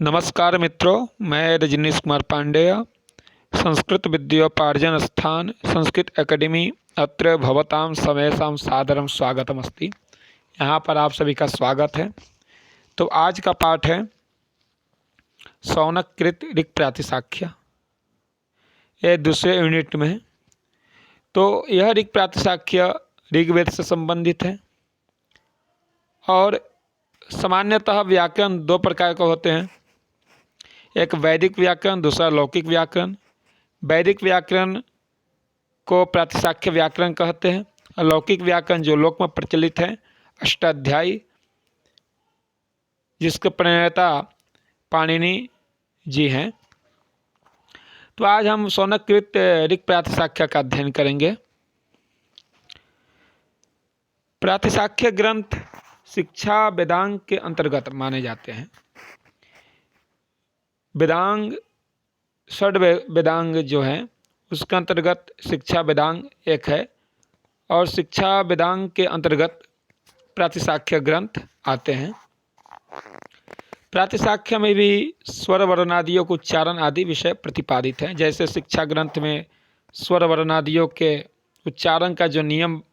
नमस्कार मित्रों, मैं रजनीश कुमार पांडेय, संस्कृत विद्योपार्जन स्थान संस्कृत एकेडमी अत्र भवतां समेषां सादरं स्वागतमस्ति। यहाँ पर आप सभी का स्वागत है। तो आज का पाठ है शौनककृत ऋक् प्रातिशाख्य। यह दूसरे यूनिट में है। तो यह ऋक् प्रातिशाख्य ऋग्वेद से संबंधित है और सामान्यतः व्याकरण दो प्रकार के होते हैं, एक वैदिक व्याकरण, दूसरा लौकिक व्याकरण। वैदिक व्याकरण को प्रातिशाख्य व्याकरण कहते हैं और लौकिक व्याकरण जो लोक में प्रचलित है अष्टाध्यायी, जिसके प्रणेता पाणिनि जी हैं। तो आज हम शौनककृत ऋक् प्रातिशाख्य का अध्ययन करेंगे। प्रातिशाख्य ग्रंथ शिक्षा वेदांग के अंतर्गत माने जाते हैं। वेदांग षड वेदांग जो है उसके अंतर्गत शिक्षा वेदांग एक है और शिक्षा वेदांग के अंतर्गत प्रातिशाख्य ग्रंथ आते हैं। प्रातिशाख्य में भी स्वर वर्णादियों के उच्चारण आदि विषय प्रतिपादित हैं। जैसे शिक्षा ग्रंथ में स्वर वर्णादियों के उच्चारण का जो नियम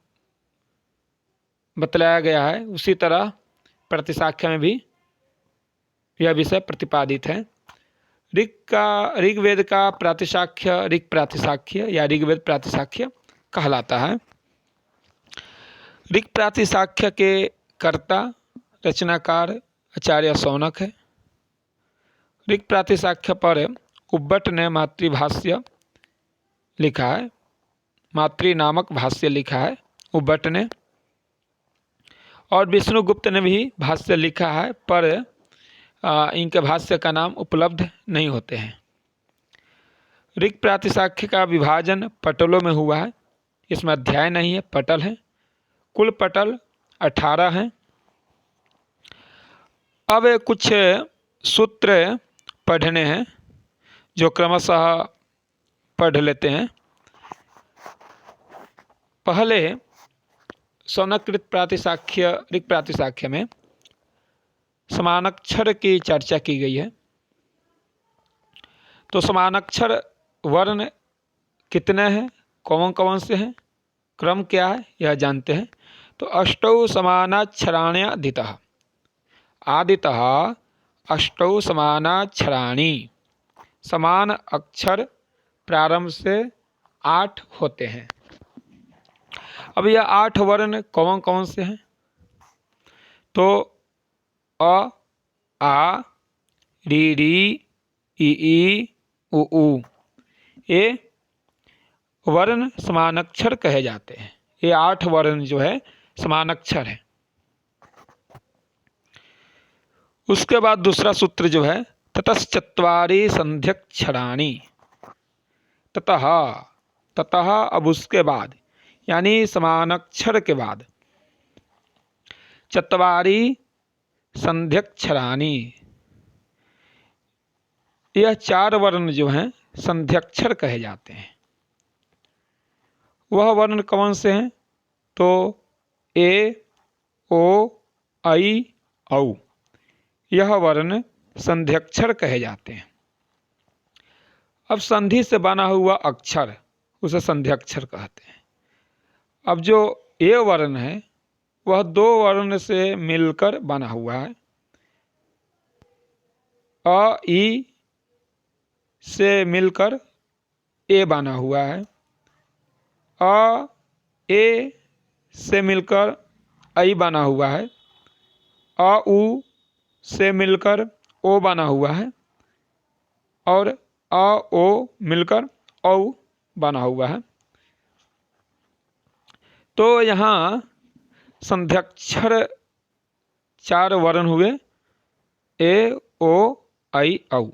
बतलाया गया है, उसी तरह प्रातिशाख्य में भी यह विषय प्रतिपादित है। ऋग्वेद का प्रातिशाख्य ऋक् प्रातिशाख्य या ऋग्वेद प्रातिशाख्य कहलाता है। ऋक् प्रातिशाख्य के कर्ता रचनाकार आचार्य शौनक है। ऋक् प्रातिशाख्य पर उब्बट ने मातृभाष्य लिखा है, मातृ नामक भाष्य लिखा है उब्बट ने, और विष्णुगुप्त ने भी भाष्य लिखा है, पर इनके भाष्य का नाम उपलब्ध नहीं होते हैं। ऋक् प्रातिशाख्य का विभाजन पटलों में हुआ है। इसमें अध्याय नहीं है, पटल है। कुल पटल 18 हैं। अब कुछ सूत्र पढ़ने हैं जो क्रमशः पढ़ लेते हैं। पहले शौनककृत प्रातिशाख्य ऋक् प्रातिशाख्य में समानाक्षर की चर्चा की गई है। तो समानाक्षर वर्ण कितने हैं, कौन कौन से हैं, क्रम क्या है, यह जानते हैं। तो अष्टौ समानाक्षराण्यदितः, आदितः अष्टौ समानाक्षराणि, समान अक्षर प्रारंभ से 8 होते हैं। अब यह 8 वर्ण कौन कौन से हैं? तो अ, आ, री री, ई, उ, ये वर्ण समानाक्षर कहे जाते हैं। ये 8 वर्ण जो है समानाक्षर है। उसके बाद दूसरा सूत्र जो है ततश्चत्वारि संध्यक्षराणि, ततः ततः, अब उसके बाद यानी समानाक्षर के बाद चत्वारि संध्यक्षराणि, यह 4 वर्ण जो हैं संध्यक्षर कहे जाते हैं। वह वर्ण कौन से हैं? तो ए, ओ, ऐ, औ, यह वर्ण संध्यक्षर कहे जाते हैं। अब संधि से बना हुआ अक्षर उसे संध्यक्षर कहते हैं। अब जो ए वर्ण है वह 2 वर्ण से मिलकर बना हुआ है। अ, ई से मिलकर ए बना हुआ है। अ, ए से मिलकर ऐ बना हुआ है। अ, उ से मिलकर ओ बना हुआ है और अ, ओ मिलकर औ बना हुआ है। तो यहाँ संध्यक्षर 4 वर्ण हुए, ए, ओ, ऐ, औ।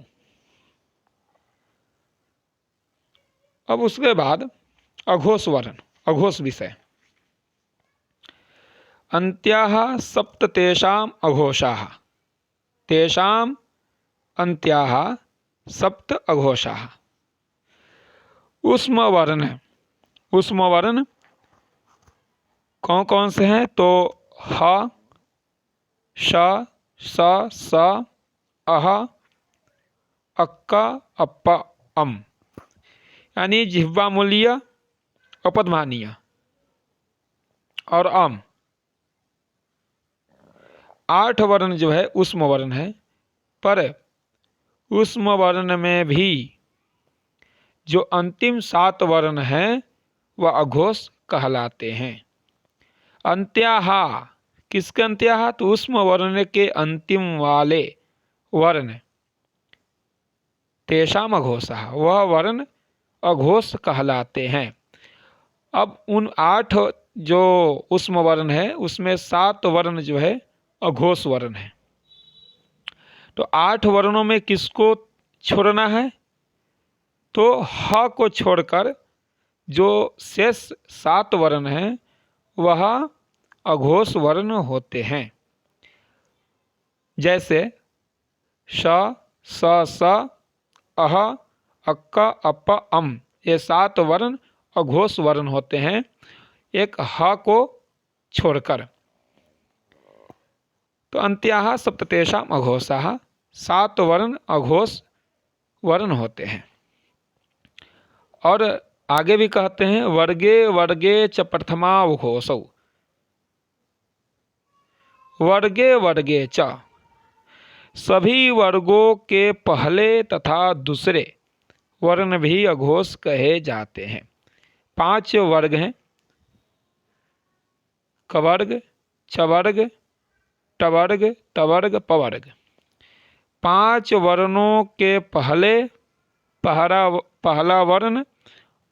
अब उसके बाद अघोष वर्ण, अघोष विषय। अन्त्याः सप्त तेषाम् अघोषाः, तेषाम् अन्त्याः सप्त अघोषाः। ऊष्म वर्ण, ऊष्म वर्ण कौन कौन से हैं? तो ह, श, स, अह, अक्क अप्प अम, यानी जिह्वा मूल्य, अपधमानीय और अम। 8 वर्ण जो है ऊष्म वर्ण है, पर ऊष्म वर्ण में भी जो अंतिम 7 वर्ण हैं वह अघोष कहलाते हैं। अंत्याहा, किसके अंत्याहा? तो ऊष्म वर्ण के अंतिम वाले वर्ण, तेषाम अघोषः, वह वर्ण अघोष कहलाते हैं। अब उन 8 जो ऊष्म वर्ण है उसमें 7 वर्ण जो है अघोष वर्ण है। तो 8 वर्णों में किसको छोड़ना है? तो ह को छोड़कर जो शेष 7 वर्ण हैं वह अघोष वर्ण होते हैं। जैसे श, स, अह, अक्क, अप्प, अम, ये 7 वर्ण अघोष वर्ण होते हैं, एक ह को छोड़कर। तो अंत्याः सप्ततेषाम् अघोषाः, 7 वर्ण अघोष वर्ण होते हैं। और आगे भी कहते हैं वर्गे वर्गे च प्रथमावघोषौ, वर्गे वर्गे च, सभी वर्गों के पहले तथा दूसरे वर्ण भी अघोष कहे जाते हैं। 5 वर्ग हैं, कवर्ग, चवर्ग, टवर्ग, तवर्ग, पवर्ग। 5 वर्णों के पहला वर्ण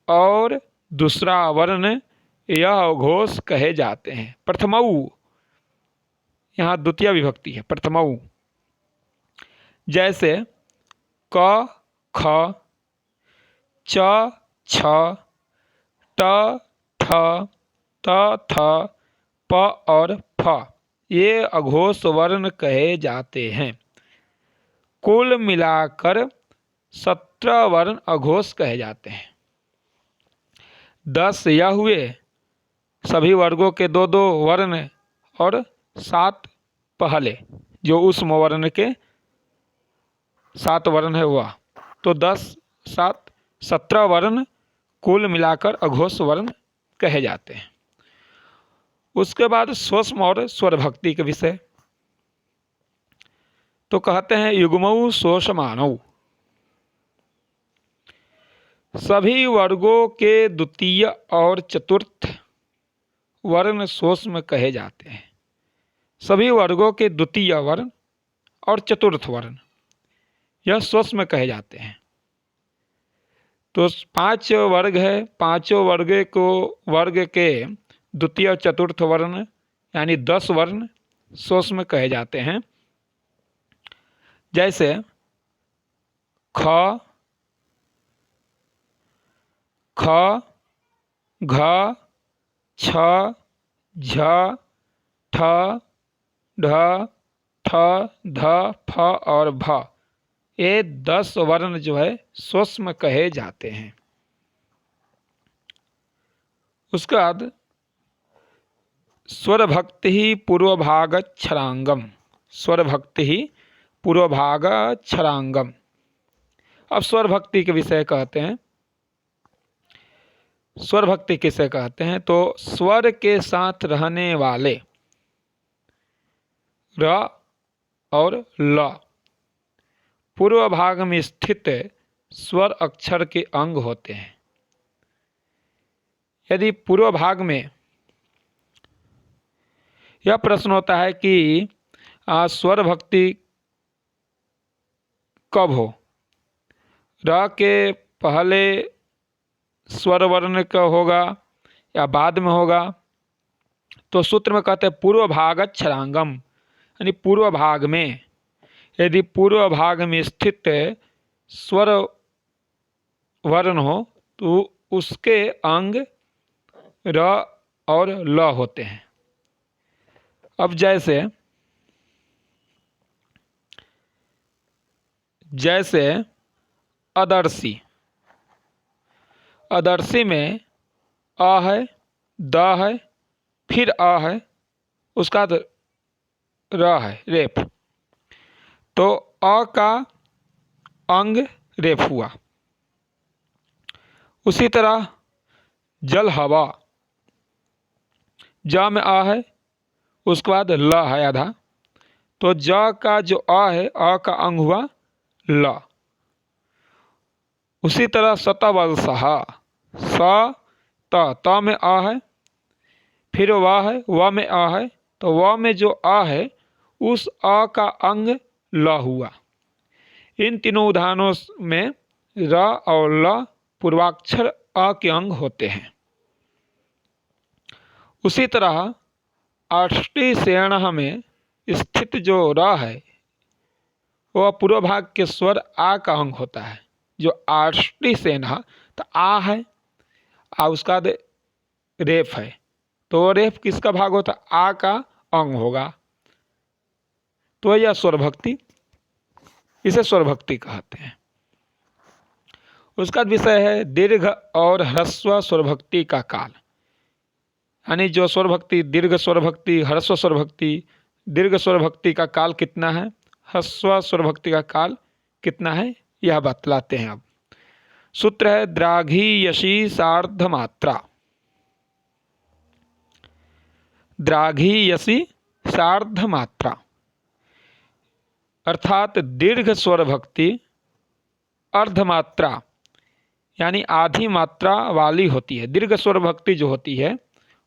और दूसरा वर्ण यह अघोष कहे जाते हैं। प्रथमऊ, यहाँ द्वितीय विभक्ति है, प्रथमऊ। जैसे क, ख, च, छ, ट, ठ, त, थ, प और फ, ये अघोष वर्ण कहे जाते हैं। कुल मिलाकर 17 वर्ण अघोष कहे जाते हैं। 10 यह हुए सभी वर्गों के 2-2 वर्ण और 7 पहले जो ऊष्म वर्ण के 7 वर्ण है वह, तो 10, 7, 17 वर्ण कुल मिलाकर अघोष वर्ण कहे जाते हैं। उसके बाद स्वस्म और स्वर भक्ति के विषय तो कहते हैं युग्मौ स्वसमानौ, सभी वर्गों के द्वितीय और चतुर्थ वर्ण स्वस्म कहे जाते हैं। सभी वर्गों के द्वितीय वर्ण और चतुर्थ वर्ण यह स्वस्म कहे जाते हैं। तो 5 वर्ग है, 5 वर्ग के द्वितीय और चतुर्थ वर्ण यानी 10 वर्ण स्वस्म कहे जाते हैं। जैसे ख, ख, घ, छ, झ, ठ, ढ, थ, ध, फ और भ, ये 10 वर्ण जो है स्वस्म कहे जाते हैं। उसके बाद स्वर भक्ति ही पूर्वभाग क्षरांगम, स्वर भक्ति ही पूर्वभाग क्षरांगम। अब स्वर भक्ति के विषय कहते हैं। स्वर भक्ति किसे कहते हैं? तो स्वर के साथ रहने वाले र और ल पूर्व भाग में स्थित स्वर अक्षर के अंग होते हैं। यदि पूर्व भाग में यह प्रश्न होता है कि स्वर भक्ति कब हो, र के पहले स्वर वर्ण का होगा या बाद में होगा, तो सूत्र में कहते हैं पूर्व भाग क्षरांगम, यानी पूर्व भाग में, यदि पूर्व भाग में स्थित स्वर वर्ण हो तो उसके अंग र और ल होते हैं। अब जैसे अदर्शी, अदर्शी में अ है, द है, फिर अ है, उसका र है, रेप। तो अ का अंग रेफ हुआ। उसी तरह जल हवा, ज में आ है, उसके बाद ल है आधा, तो ज का जो अ है, अ का अंग हुआ ल। उसी तरह सतवल सहा, स त में आ है, फिर व है, व में आ है, तो व में जो आ है उस अ का अंग ल हुआ। इन तीनों उदाहरणों में र और ल पूर्वाक्षर अ के अंग होते हैं। उसी तरह अष्टी सेण में स्थित जो र है वह पूर्व भाग के स्वर आ का अंग होता है। जो अष्टी सेण तो आ है, आ उसका रेफ है, तो रेफ किसका भाग होता है? आ का अंग होगा, तो यह स्वरभक्ति, इसे स्वरभक्ति कहते हैं। उसका विषय है दीर्घ और ह्रस्व स्वरभक्ति का काल, यानी जो स्वरभक्ति दीर्घ स्वरभक्ति, ह्रस्व स्वरभक्ति, दीर्घ स्वरभक्ति का काल कितना है, ह्रस्व स्वरभक्ति का काल कितना है, यह बतलाते हैं। अब सूत्र है द्राघी यशी सार्ध मात्रा, द्राघी यशी सार्ध मात्रा अर्थात दीर्घ स्वरभक्ति अर्धमात्रा यानी आधी मात्रा वाली होती है। दीर्घ स्वरभक्ति जो होती है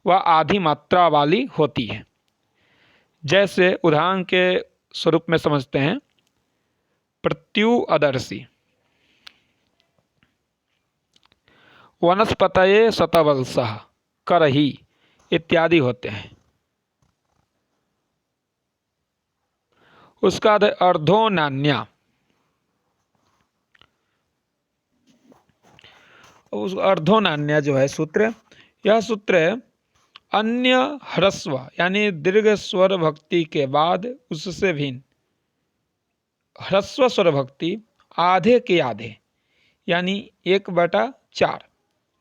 वह आधी मात्रा वाली होती है। जैसे उदाहरण के स्वरूप में समझते हैं, प्रत्युअदर्शी, वनस्पतये शतवल्सः, करही इत्यादि होते हैं। उसका अर्धो नान्या, उस अर्धो नान्या जो है सूत्र, यह सूत्र अन्य ह्रस्व यानी दीर्घ स्वर भक्ति के बाद उससे भिन्न ह्रस्व स्वर भक्ति आधे के आधे यानी 1/4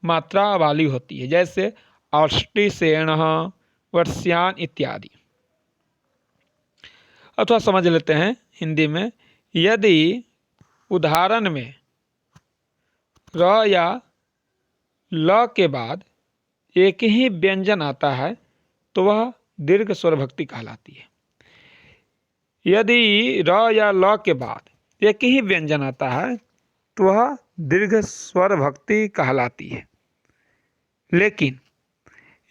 मात्रा वाली होती है। जैसे अष्टि सेण, वर्ष्यान इत्यादि। अथवा समझ लेते हैं हिंदी में, यदि उदाहरण में र या ल के बाद एक ही व्यंजन आता है तो वह दीर्घ स्वर भक्ति कहलाती है। यदि र या ल के बाद एक ही व्यंजन आता है तो वह दीर्घ स्वर भक्ति कहलाती है। लेकिन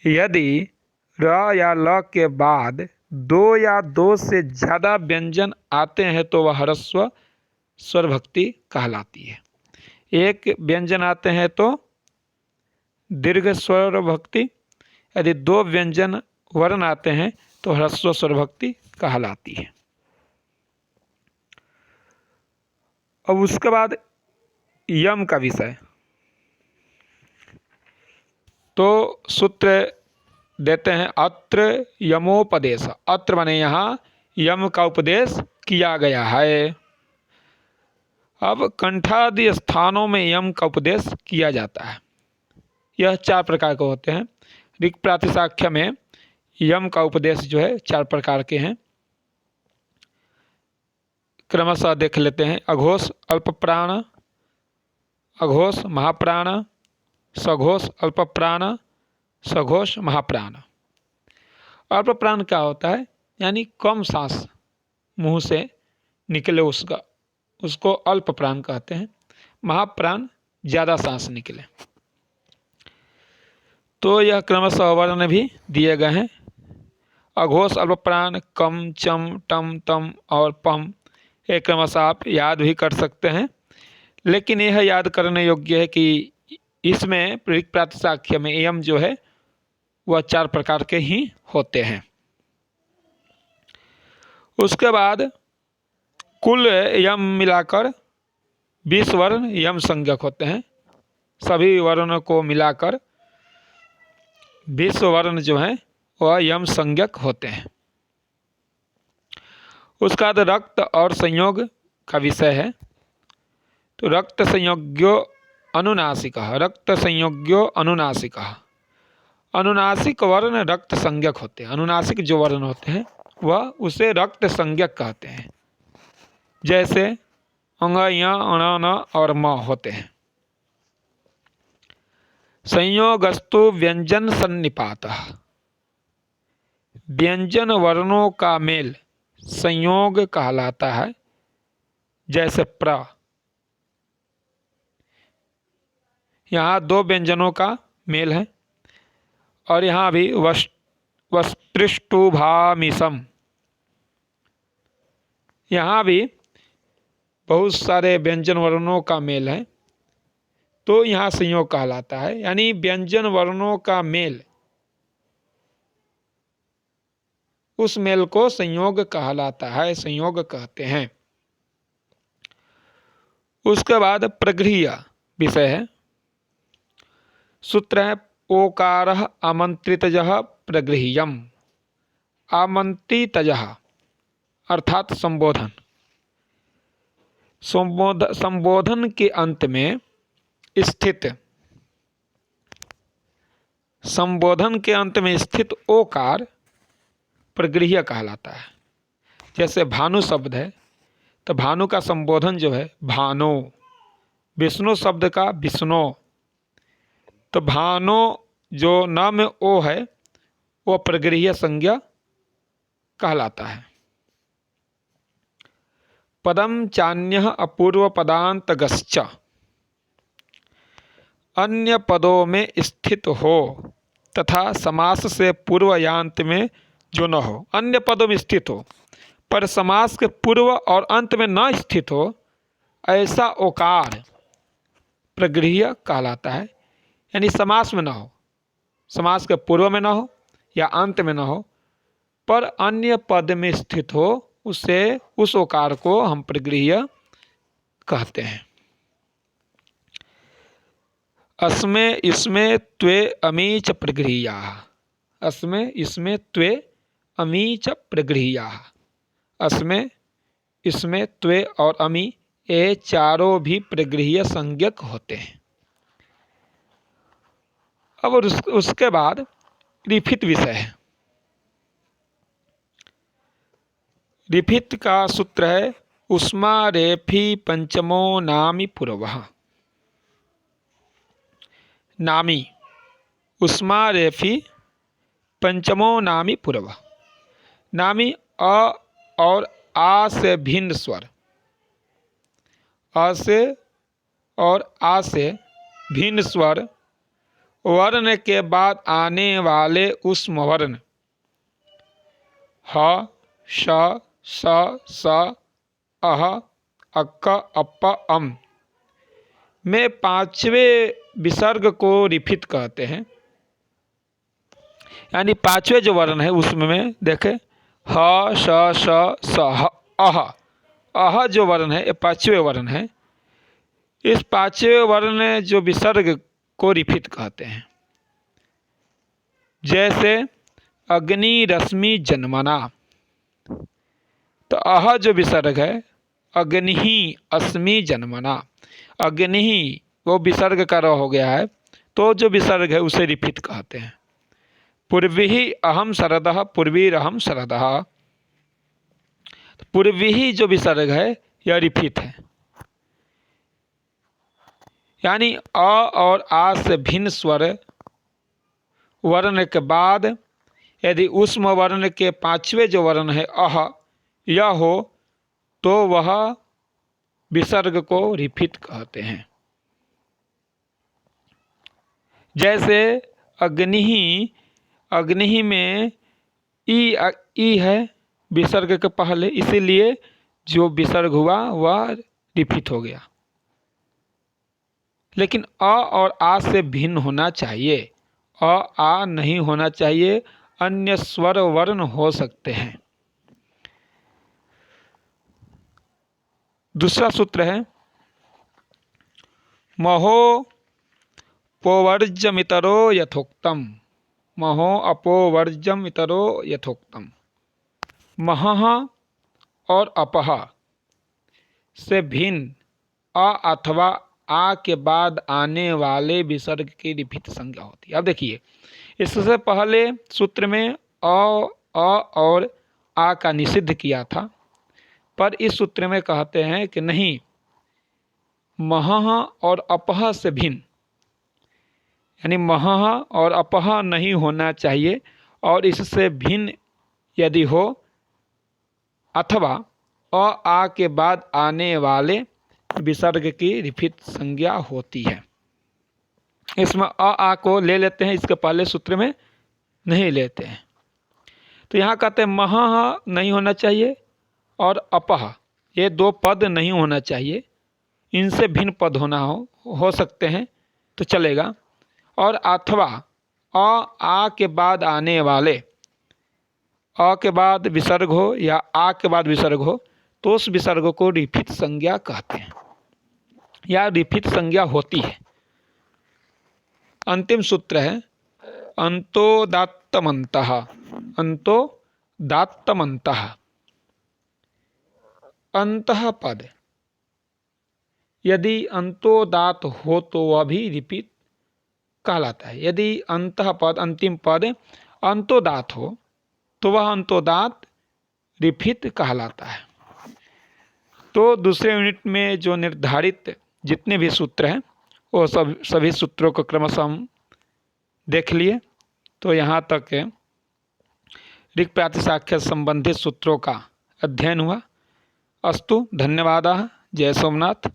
यदि र या ल के बाद 2 या 2 से ज़्यादा व्यंजन आते हैं तो वह ह्रस्व स्वर भक्ति कहलाती है। एक व्यंजन आते हैं तो दीर्घ स्वर भक्ति, यदि 2 व्यंजन वर्ण आते हैं तो ह्रस्व स्वर भक्ति कहलाती है। अब उसके बाद यम का विषय, तो सूत्र देते हैं अत्र यमोपदेश, अत्र माने यहाँ यम का उपदेश किया गया है। अब कंठादि स्थानों में यम का उपदेश किया जाता है। यह 4 प्रकार के होते हैं। ऋक् प्रातिशाख्य में यम का उपदेश जो है 4 प्रकार के हैं। क्रमशः देख लेते हैं। अघोष अल्प प्राण, अघोष महाप्राण, सघोष अल्प प्राण, सघोष महाप्राण। अल्प प्राण क्या होता है? यानी कम सांस मुंह से निकले उसको अल्प प्राण कहते हैं। महाप्राण ज़्यादा सांस निकले। तो यह क्रमशः वर्ण भी दिए गए हैं। अघोष अल्प प्राण कम, चम, टम, तम और पम, एक क्रमशः आप याद भी कर सकते हैं। लेकिन यह याद करने योग्य है कि इसमें ऋक् प्रातिशाख्य में यम जो है वह 4 प्रकार के ही होते हैं। उसके बाद कुल यम मिलाकर 20 वर्ण यम संज्ञक होते हैं। सभी वर्णों को मिलाकर 20 वर्ण जो हैं वह यम संज्ञक होते हैं। उसका बाद रक्त और संयोग का विषय है। तो रक्त संयोग्यो अनुनासिकः, रक्त संयोग्यो अनुनासिकः। अनुनासिक वर्ण रक्त संज्ञक होते हैं। अनुनासिक जो वर्ण होते हैं वह उसे रक्त संज्ञक कहते हैं। जैसे अंग, य, अण, न और म होते हैं। संयोगस्तु व्यंजन सन्निपातः, व्यंजन वर्णों का मेल संयोग कहलाता है। जैसे प्र, यहाँ दो व्यंजनों का मेल है, और यहाँ भी वस्त्रिष्टुभामिसम, यहाँ भी बहुत सारे व्यंजन वर्णों का मेल है, तो यहाँ संयोग कहलाता है। यानी व्यंजन वर्णों का मेल, उस मेल को संयोग कहलाता है, संयोग कहते हैं। उसके बाद प्रगृह्य विषय है। सूत्र है ओकारः आमंत्रितजः प्रगृह्यम्। आमंत्रितजः अर्थात संबोधन, संबोधन के अंत में स्थित, संबोधन के अंत में स्थित ओकार प्रगृह्य कहलाता है। जैसे भानु शब्द है, तो भानु का संबोधन जो है भानो, विष्णु शब्द का विष्णु, तो भानो जो न में ओ है वो प्रगृह्य संज्ञा कहलाता है। पदम चान्यः अपूर्व पदांतगश्च, अन्य पदों में स्थित हो तथा समास से पूर्वयांत में जो न हो। अन्य पदों में स्थित हो पर समास के पूर्व और अंत में न स्थित हो, ऐसा ओकार प्रगृह्य कहलाता है। यानी समास में न हो, समास के पूर्व में न हो या अंत में न हो, पर अन्य पद में स्थित हो, उसे, उस ओकार को हम प्रगृह्य कहते हैं। अस्मे इसमें त्वे अमी च प्रगृह्याः, अस्मे इसमें त्वे अमी च प्रगृह्याः। अस्मे इसमें त्वे और अमी, ये चारों भी प्रगृह्य संज्ञक होते हैं। अब उसके बाद रिफित विषय है। रिफित का सूत्र है उष्मा रेफी पंचमो नामी पूर्वः। नामी, उष्मा रेफी पंचमो नामी पूर्वः। नामी अ और आ से भिन्न स्वर, अ से और आ से भिन्न स्वर वर्ण के बाद आने वाले उष्म वर्ण ह, श, स, स, अह, अक्क, अप्प, अम में पांचवें विसर्ग को रिफित कहते हैं। यानी पांचवें जो वर्ण है उसमें देखें ह, श, स, ह, अह, अह जो वर्ण है ये पांचवें वर्ण है। इस पांचवें वर्ण जो विसर्ग को रिफित कहते हैं। जैसे अग्नि रश्मि जन्मना, तो अह जो विसर्ग है अग्नि अस्मि जन्मना, अग्नि वो विसर्ग का र हो गया है, तो जो विसर्ग है उसे रिफित कहते हैं। पूर्वी ही अहम शरदः, पूर्वीरहम शरदः, पूर्वी ही जो विसर्ग है यह रिफित है। यानी अ और आ से भिन्न स्वर वर्ण के बाद यदि उष्म वर्ण के पांचवें जो वर्ण है अह यह हो, तो वह विसर्ग को रिफित कहते हैं। जैसे अग्नि, अग्नि में ई है विसर्ग के पहले, इसीलिए जो विसर्ग हुआ वह रिफित हो गया। लेकिन अ और आ से भिन्न होना चाहिए, अ आ नहीं होना चाहिए, अन्य स्वर वर्ण हो सकते हैं। दूसरा सूत्र है महो पोवर्जमितरो यथोक्तम, महो अपोवर्जमितरो यथोक्तम। महः और अपह से भिन्न अ अथवा आ के बाद आने वाले विसर्ग की रिफित संज्ञा होती है। अब देखिए, इससे पहले सूत्र में अ और आ का निषिद्ध किया था, पर इस सूत्र में कहते हैं कि नहीं, महः और अपः से भिन्न, यानी महः और अपः नहीं होना चाहिए, और इससे भिन्न यदि हो अथवा अ आ के बाद आने वाले विसर्ग की रिफित संज्ञा होती है। इसमें अ आ को ले लेते हैं, इसके पहले सूत्र में नहीं लेते हैं। तो यहाँ कहते हैं महः नहीं होना चाहिए और अपः, ये दो पद नहीं होना चाहिए, इनसे भिन्न पद होना हो सकते हैं तो चलेगा। और अथवा अ आ के बाद आने वाले, अ के बाद विसर्ग हो या आ के बाद विसर्ग हो तो उस विसर्ग को रिफित संज्ञा कहते हैं या रिफित संज्ञा होती है। अंतिम सूत्र है अंतोदात्तमन्तः। अंतोदात्तमन्तः, अंतः पद यदि अंतोदात हो तो वह भी रिपीट कहलाता है। यदि अंतः पद अंतिम पद अंतोदात हो तो वह अंतोदात रिफित कहलाता है। तो दूसरे यूनिट में जो निर्धारित जितने भी सूत्र हैं वो सभी सूत्रों को क्रमशः हम देख लिए। तो यहाँ तक ऋक् प्रातिशाख्य संबंधित सूत्रों का अध्ययन हुआ। अस्तु, धन्यवादाः। जय सोमनाथ।